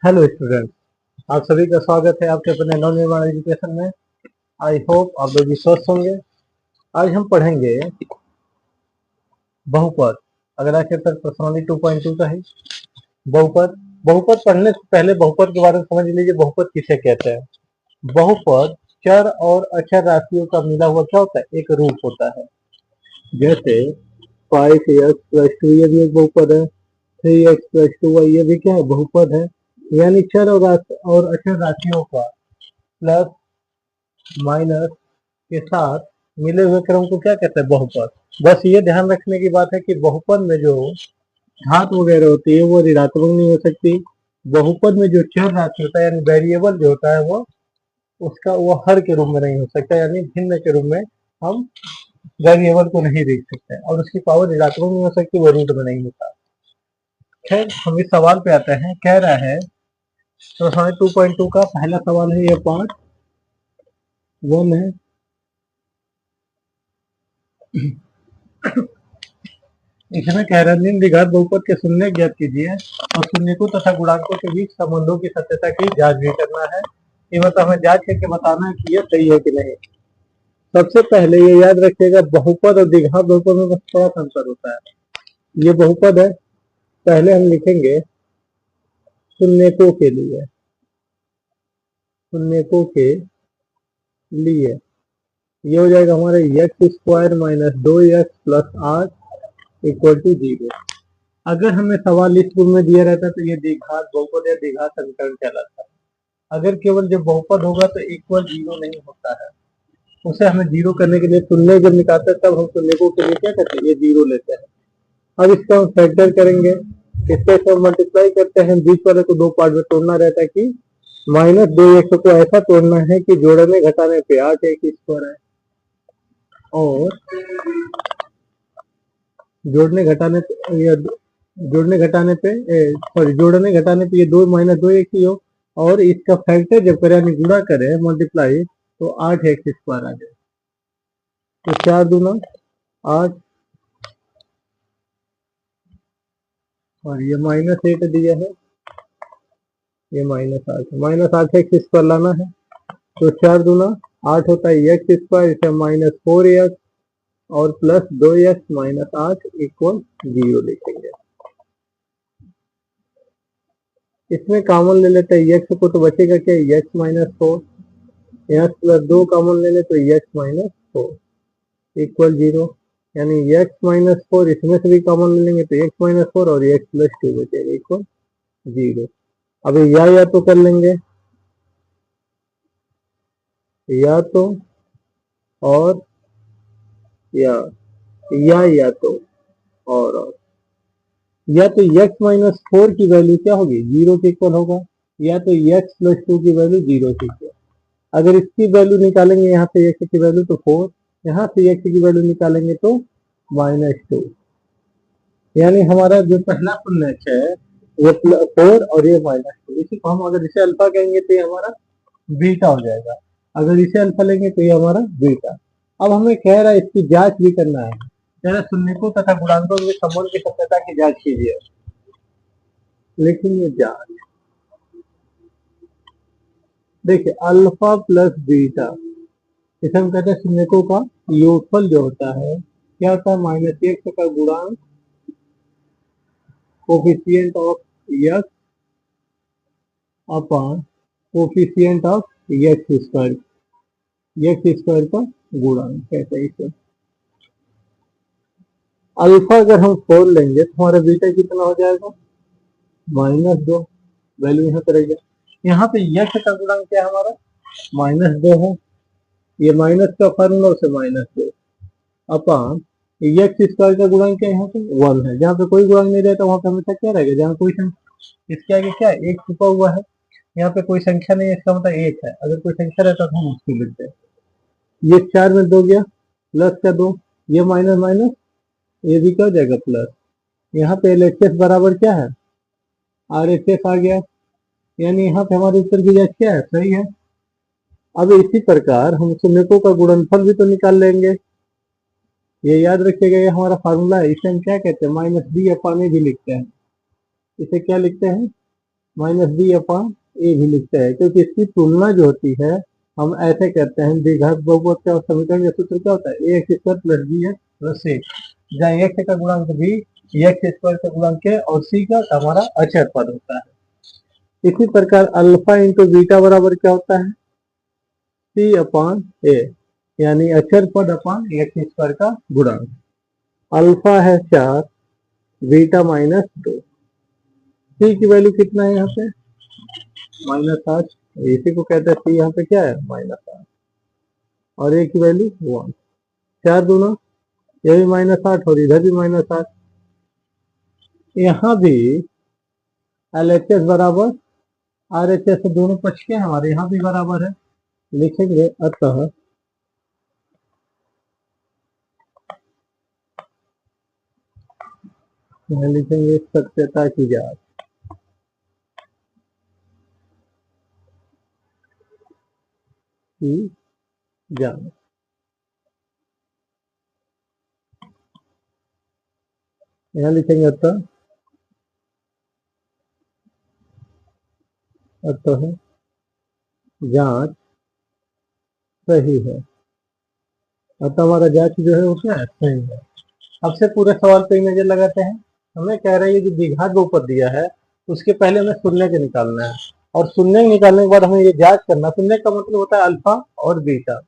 Hello student, आप सभी का स्वागत है आपके अपने नवनिर्माण एजुकेशन में। आई होप आप लोग भी स्वस्थ होंगे। आज हम पढ़ेंगे बहुपद। अगर आज चैप्टर पर्सनली 2.2 का है बहुपद। बहुपद पढ़ने से पहले बहुपद के बारे में समझ लीजिए, बहुपद किसे कहते हैं। बहुपद चर और अचर राशियों का मिला हुआ क्या होता है, एक रूप होता है। जैसे 5x+2 ये भी एक बहुपद है, 3x+2y ये भी क्या है, बहुपद है। यानी चर और अचर राशियों का प्लस माइनस के साथ मिले हुए क्रम को क्या कहते हैं, बहुपद। बस ये ध्यान रखने की बात है कि बहुपद में जो घात वगैरह होती है वो ऋणात्मक नहीं हो सकती। बहुपद में जो चर राशि होता है यानी वेरिएबल जो होता है वो हर के रूप में नहीं हो सकता, यानी भिन्न के रूप में हम वेरिएबल को नहीं देख सकते और उसकी पावर ऋणात्मक नहीं हो सकती, वो रूट में नहीं होता। खैर, हम इस सवाल पे आते हैं। कह रहा है तो 2.2 का पहला सवाल है, ये पार्ट 1 है। इसमें कह रहा है निर्घात बहुपद के शून्य ज्ञात कीजिए और शून्यकों तथा गुणांकों के बीच संबंधों की सत्यता की जांच भी करना है। ये मतलब हमें जांच करके बताना है कि ये सही है कि नहीं। सबसे पहले ये याद रखिएगा, बहुपद और द्विघात बहुपद में बस थोड़ा सा अंतर होता है। ये बहुपद है, पहले हम लिखेंगे शून्यकों के लिए, शून्यकों के लिए ये हो जाएगा हमारे x² minus 2x plus 8 equal to 0। अगर हमें सवाल इस रूप में दिया रहता तो ये द्विघात बहुपद या द्विघात समीकरण कहलाता है। अगर केवल जब बहुपद होगा तो इक्वल 0 नहीं होता है, उसे हमें 0 करने के लिए शून्य जब निकालते हैं तब हम शून्य को के लिए क्या करते हैं, ये 0 लेते हैं। अब इसका हम फैक्टर करेंगे, इसके साथ मल्टीप्लाई करते हैं, बीच वाले को दो पार्ट में तोड़ना रहता है कि -2x को ऐसा तोड़ना है कि जोड़ने घटाने पे 8x² है और जोड़ने घटाने पे ये 2 -2x ही हो और इसका फैक्टर जब करें यानी गुणा करें मल्टीप्लाई तो 8x² आ जाए। तो 4 दूना 8 और ये -8 दिया है, ये -8 लाना है। तो 4 दूना 8 होता है x², इसे -4x और प्लस 2x माइनस 8 इक्वल 0 लिखेंगे। इसमें कॉमन ले लेते हैं x को, तो बचेगा क्या, x -4, यहाँ प्लस 2 कॉमन ले ले तो x -4 इक्वल 0। यानी x -4 इसमें से भी कॉमन ले लेंगे तो x -4 और x + 2 बचेगा इक्वल 0। अब या तो कर लेंगे, या तो और या तो और या तो x -4 की वैल्यू क्या होगी, 0 के इक्वल होगा, या तो x + 2 की वैल्यू 0 के इक्वल। अगर इसकी वैल्यू निकालेंगे यहाँ से x की वैल्यू तो 4, यहाँ से x की वैल्यू निकालेंगे तो -2। यानी हमारा जो पहला शून्य है वो 4 और ये -2, इसी को हम अगर इसे अल्फा कहेंगे तो ये हमारा बीटा हो जाएगा, अगर इसे अल्फा लेंगे तो ये हमारा बीटा। अब हमें कह रहा है इसकी जांच भी करना है, कह रहा है शून्यकों तथा गुणांकों के संबंध की सत्यता की जांच कीजिए। लेकिन ये जांच देखिए, अल्फा प्लस बीटा, इसे हम कहते हैं शून्यकों का योगफल जो होता है क्या होता है, -x का गुणांक coefficient of x upon coefficient of x² का गुणांक कहते हैं इसे। अल्फा अगर हम 4 लेंगे तो हमारा बीटा कितना हो जाएगा, -2, वैल्यू यहाँ करेगा। यहाँ पे x का गुणांक क्या है हमारा, -2 है, ये माइनस का फॉर्मूला उसे -2 अपॉन x² का गुणांक क्या है, यहाँ पे 1 है। जहाँ पे कोई गुणांक नहीं रहता वहां पे हमेशा क्या रहेगा, जहाँ कोई संख्या, इसके आगे क्या है, एक छुपा हुआ है, यहाँ पे कोई संख्या नहीं है, इसका मतलब 1 है। अगर कोई संख्या रहता तो हम उसको लिखते हैं। ये 4 में 2 गया, प्लस का 2, ये माइनस माइनस ये भी क्या हो जाएगा प्लस। यहाँ पे LHS बराबर क्या है, RHS आ गया, यानी यहाँ पे हमारे उत्तर की जांच क्या है, सही है। अब इसी प्रकार हम शून्यकों का गुणनफल भी तो निकाल लेंगे। ये याद रखिएगा, ये हमारा फार्मूला है, इसे हम क्या कहते हैं, -b/a भी लिखते हैं। इसे क्या लिखते हैं, माइनस बी अपॉन ए भी लिखते हैं, क्योंकि इसकी तुलना जो होती है हम ऐसे करते हैं। द्विघात बहुपद का समीकरण का सूत्र क्या होता है? A x square plus b x plus a, जहाँ एक्स का गुणांक बी, एक्स स्क्वायर का गुणांक है और सी का हमारा अचर पद होता है। इसी प्रकार अल्फा इंटू बीटा बराबर क्या होता है? सी अपॉन ए, यानी अचर पद अपॉन एक्स स्क्वायर का गुणांक। अल्फा है 4, बीटा -2, सी की वैल्यू कितना है यहाँ पे? -8, इसी को कहते हैं सी, यहाँ पे क्या है? -8, और ए की वैल्यू 1। 4 दूना, ये भी -8 और इधर भी -8। यहाँ भी एल एच एस बराबर आर एच एस, दोनों पक्ष के हमारे यहाँ भी बराबर है, लिखेंगे। अतः यहाँ लिखेंगे सत्यता की जांच, की जांच। यहाँ लिखेंगे अतः जांच सही है। अतः हमारा जांच जो है वो क्या है? सही है। अब से पूरे सवाल पे नजर लगाते हैं। हमें कह रही है कि द्विघात बहुपद दिया है, उसके पहले हमें शून्य के निकालना है, और शून्य निकालने के बाद हमें ये जांच करना। शून्य का मतलब होता है अल्फा और बीटा,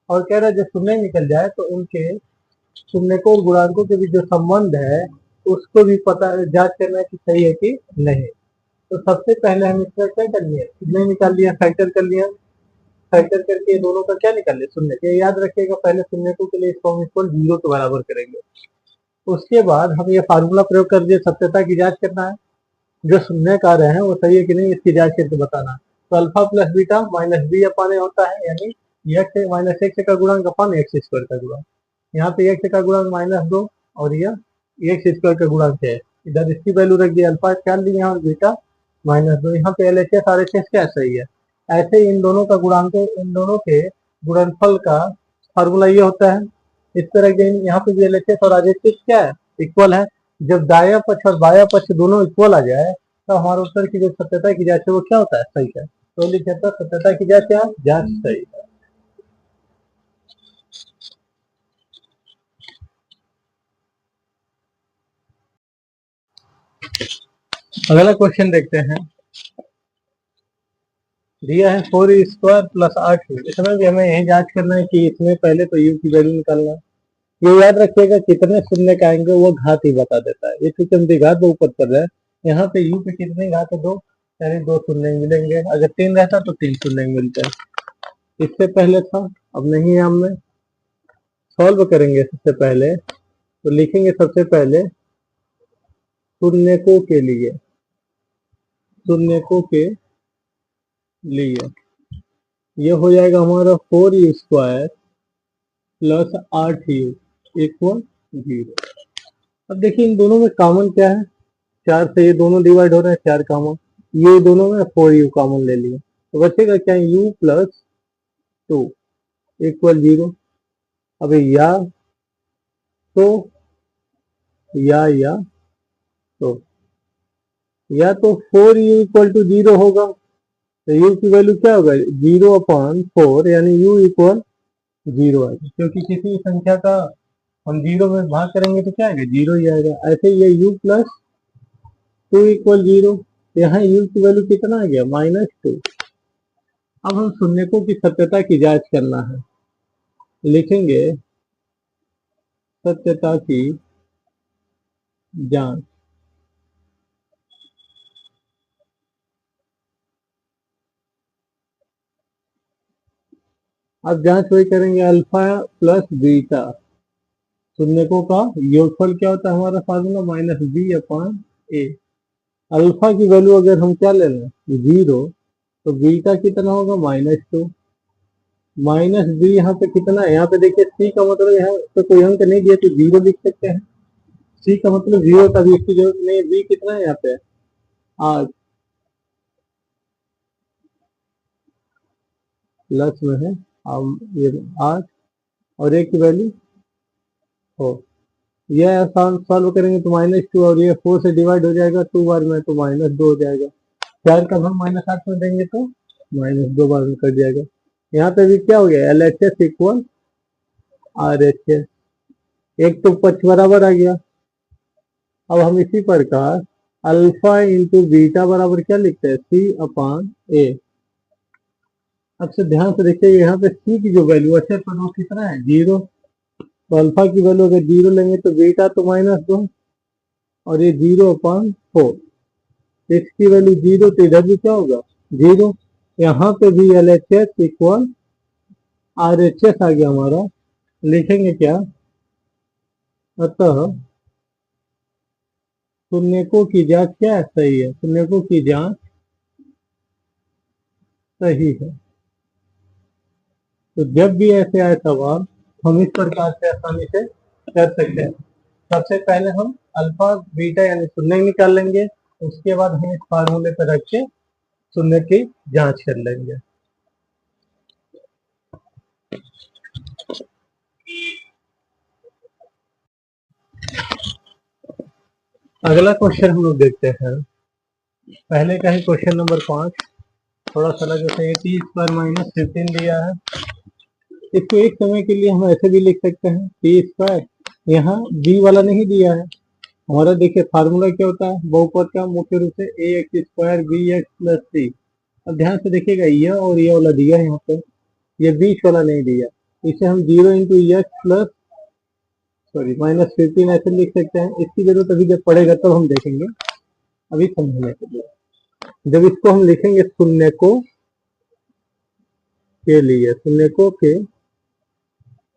और कह रहा है जब शून्य निकल जाए तो उनके शून्यकों और गुणांकों के बीच जो संबंध है उसको भी पता जांच करना है कि सही है कि नहीं। तो सबसे पहले हम इसका क्या कर लिया? शून्य निकाल लिया, फैक्टर कर लिया। फैक्टर करके दोनों का क्या निकाल लिया? शून्य। ये याद रखिएगा, पहले शून्यकों के लिए इसको हम इक्वल 0 के बराबर करेंगे। उसके बाद हम ये फार्मूला प्रयोग कर दिए, सत्यता की जांच करना है, जो शून्य का रहे हैं वो सही है कि नहीं, इसकी जांच करके बताना। तो alpha plus beta minus b upon a होता है, यानी एक्स माइनस एक्स का गुणांक अपान एक्स स्क्वायर का गुणांक। यहाँ पे एक्स का गुणांक -2 और यह एक्स स्क्वायर का गुणांक है। इधर इसकी वैल्यू रख दी, अल्फा 4 ली यहाँ, बीटा -2। यहाँ पे L H S R H S क्या सही है। ऐसे इन दोनों का गुणांक, इन दोनों के गुणनफल का फार्मूला ये होता है। इस तरह के यहाँ पे भी एल एच एस और आर एच एस क्या है? इक्वल है। जब दाया पक्ष और बाया पक्ष दोनों इक्वल आ जाए तो हमारे उत्तर की जो सत्यता की जांच है वो क्या होता है? सही है। तो लिखा था सत्यता की जांच क्या? जांच सही है। अगला क्वेश्चन देखते हैं। दिया है 4 प्लस 8। इसमें भी हमें यही जांच करना है कि इसमें पहले तो u की वैल्यू निकालना है। ये याद रखिएगा, कितने शून्य का आएंगे वो घात ही बता देता है। ये क्योंकि हम द्विघात बहुपद कर रहे हैं, यहाँ पे u पे कितने घात है? 2, यानी 2 शून्य मिलेंगे। अगर 3 रहता तो 3 शून्य मिलते हैं। इससे पहले था, अब नहीं है। हमने सॉल्व करेंगे सबसे पहले, तो लिखेंगे सबसे पहले शून्यकों के लिए, शून्यकों के लिए ये हो जाएगा हमारा 4u² प्लस 8u इक्वल 0। अब देखिए इन दोनों में कॉमन क्या है? 4 से ये दोनों डिवाइड हो रहे हैं, 4 कॉमन, ये दोनों में 4u कॉमन ले लिया, तो बचेगा क्या? u plus 2 equal 0। अब तो या तो या तो 4u इक्वल टू 0 होगा, तो u की वैल्यू क्या होगा? 0/4, यानी u इक्वल 0 आएगा, क्योंकि किसी संख्या का हम 0 में भाग करेंगे तो क्या आएगा? 0 ही आएगा। ऐसे ये u प्लस 2 इक्वल 0, यहाँ u की वैल्यू कितना आ गया? -2। अब हम शून्यकों की सत्यता की जांच करना है, लिखेंगे सत्यता की जांच। अब जांच वही करेंगे, अल्फा प्लस बीटा, शून्यकों का योगफल क्या होता है? हमारा फार्मूला -b/a। अल्फा की वैल्यू अगर हम क्या ले लें? 0, तो बीटा कितना होगा? -2। माइनस बी यहाँ पे कितना है? यहाँ पे देखिए सी का मतलब यहाँ पे कोई अंक नहीं दिया तो 0 लिख सकते हैं। सी का मतलब 0 का भी इसकी जरूरत नहीं है। बी कितना है यहाँ पे? 8 प्लस में है, ये 8 और एक की वैल्यू 4। ये आसान सॉल्व करेंगे तो -2, और ये 4 से डिवाइड हो जाएगा 2 बार में, तो -2 हो जाएगा। 4 का भाग -8 में देंगे तो -2 बार में कट जाएगा। यहाँ पे भी क्या हो गया, LHS इक्वल RHS, एक तो पक्ष बराबर आ गया। अब हम इसी प्रकार अल्फा इंटू बीटा बराबर क्या लिखते हैं, C/A। अब से ध्यान से देखिए, यहाँ पे C की जो वैल्यू है पर वो कितना है, 0। तो अल्फा की वैल्यू अगर 0 लेंगे तो बीटा तो -2 और ये 0/4, इसकी वैल्यू 0 तो इधर भी क्या होगा 0। यहाँ पे भी LHS इक्वल RHS आ गया हमारा, लिखेंगे क्या, अतः शून्यकों की जांच क्या है, सही है, शून्यकों की जांच सही है। तो जब भी ऐसे आए सवाल हम इस प्रकार से आसानी से कर सकते हैं। सबसे पहले हम अल्फा बीटा यानी शून्य निकाल लेंगे, उसके बाद हम इस फार्मूले पर रख के शून्य की जांच कर लेंगे। अगला क्वेश्चन हम लोग देखते हैं, पहले का ही क्वेश्चन नंबर 5, थोड़ा सा अलग है। t² - 15 दिया है, इसको एक समय के लिए हम ऐसे भी लिख सकते हैं t², यहाँ b वाला नहीं दिया है हमारा। देखिए फार्मूला क्या होता है बहुपद का, मुख्य रूप से ax² bx + c। अब ध्यान से देखिएगा, यह और यह वाला दिया है यहाँ पे, ये बीच वाला नहीं दिया। इसे हम 0 × x -15 ऐसे लिख सकते हैं। इसकी जरूरत अभी जब पड़ेगा तब हम देखेंगे, अभी समझने के लिए। जब इसको हम लिखेंगे शून्यकों के लिए, शून्यकों के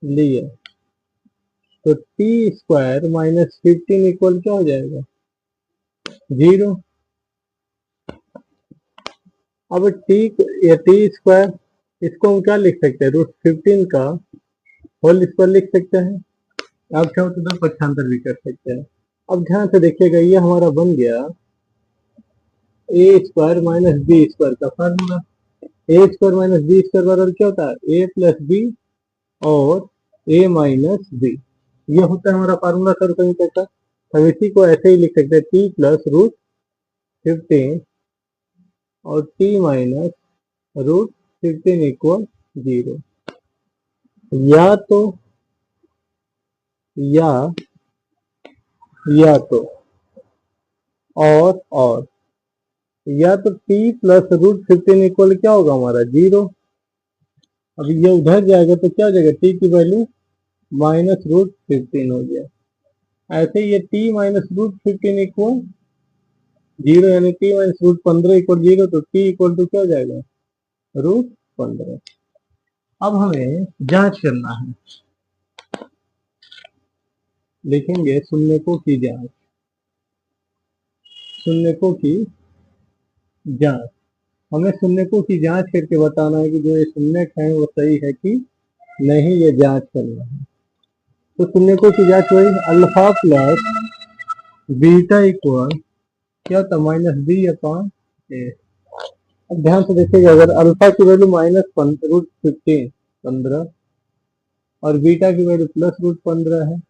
लिए, तो t² - 15 इक्वल क्या हो जाएगा, 0। अब t², इसको हम क्या लिख सकते हैं, √15 का होल स्क्वायर लिख सकते हैं। आप चाहो तो दो पक्षांतर भी कर सकते हैं। अब ध्यान से देखिएगा, ये हमारा बन गया a² - b² का फार्मूला। a² - b² बराबर क्या होता है, a + b और a - b। ये होता है हमारा फार्मूला सर कहीं तक। हम इसी को ऐसे ही लिख सकते हैं, t + √15 और t - √15 इक्वल 0। या तो और या तो t + √15 इक्वल क्या होगा हमारा 0। अब ये उधर जाएगा तो क्या हो जाएगा, t की वैल्यू -√15 हो गया। ऐसे ये t - √15 इक्वल 0 यानी t - √15 इक्वल 0, तो t इक्वल टू क्या हो जाएगा, √15। अब हमें जांच करना है, लिखेंगे शून्यकों की जांच, शून्यकों की जांच। हमें शून्यकों की जांच करके बताना है कि जो ये शून्यक है वो सही है कि नहीं, ये जांच करना है। तो शून्यकों की जांच वही, अल्फा + बीटा इक्वल क्या होता है, -b/a। अब ध्यान से देखिएगा, अगर अल्फा की वैल्यू -√15 और बीटा की वैल्यू +√15 है,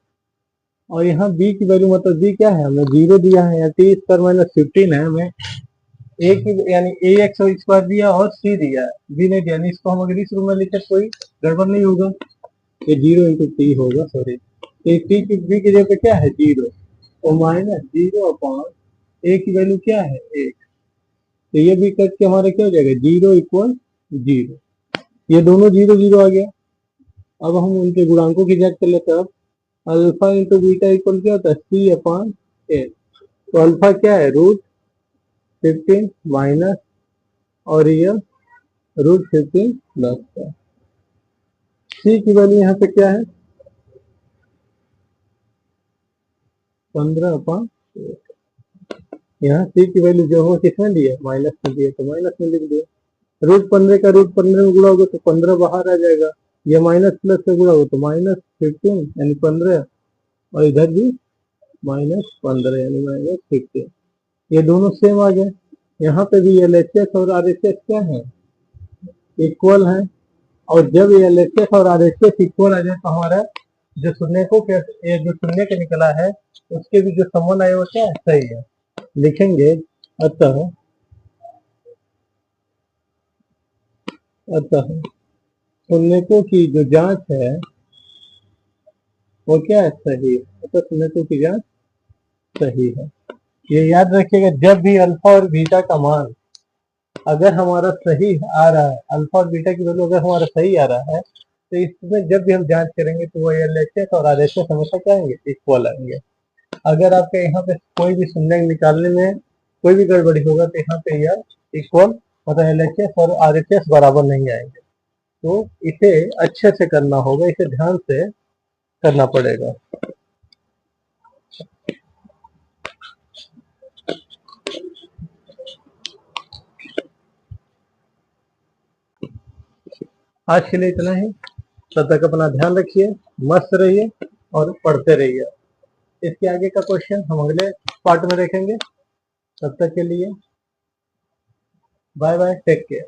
और यहाँ b की वैल्यू मतलब b क्या है, हमें 0 दिया है, यहाँ t² - 15 है, हमें a की यानी ax² दिया और c दिया है, b नहीं दिया। इसको हम अगर इस रूप में लिखे कोई गड़बड़ नहीं होगा, ये 0 × t होगा, सॉरी। तो t की b की जगह पे क्या है 0, तो -0/a की वैल्यू क्या है 1। तो ये भी कट के हमारा क्या हो जाएगा, 0 इक्वल 0। ये दोनों 0 0 आ गया। अब हम उनके गुणांकों की जांच कर लेते हैं। अल्फा × बीटा इक्वल क्या होता है, c/a। तो अल्फा क्या है, √15 माइनस और ये √15 प्लस का। c की वैल्यू यहाँ पे क्या है, 15/1। यहाँ c की वैल्यू जो हो किसमें दिया, माइनस में दिया, तो माइनस में लिख दिया। √15 का √15 में गुणा होगा तो 15 बाहर आ जाएगा, ये माइनस प्लस से गुणा होगा तो -15 यानी 15, और इधर भी -15 यानी -15। ये दोनों सेम आ गए। यहाँ पे भी LHS और RHS क्या है, इक्वल है। और जब ये LHS और RHS इक्वल आ जाए तो हमारा जो शून्यकों के, ये जो शून्य के निकला है उसके भी जो संबंध आए वो क्या है, सही है। लिखेंगे अतः अतः तुलनिकों की जो जांच है वो क्या है, सही है। अतः तुलनिकों की जांच सही है। ये याद रखिएगा, जब भी अल्फा और बीटा का मान अगर हमारा सही आ रहा है, अल्फा और बीटा की वैल्यू अगर हमारा सही आ रहा है, तो इसमें जब भी हम जांच करेंगे तो वो एलएचएस और आरएचएस हमेशा क्या आएंगे, इक्वल आएंगे। अगर आपके यहाँ पे कोई भी शून्य निकालने में कोई भी गड़बड़ी होगा तो यहाँ पे यह इक्वल मतलब एलएचएस और आरएचएस बराबर नहीं आएंगे। तो इसे अच्छे से करना होगा, इसे ध्यान से करना पड़ेगा। आज के लिए इतना ही। तब तक अपना ध्यान रखिए, मस्त रहिए और पढ़ते रहिए। इसके आगे का क्वेश्चन हम अगले पार्ट में देखेंगे। तब तक के लिए बाय बाय, टेक केयर।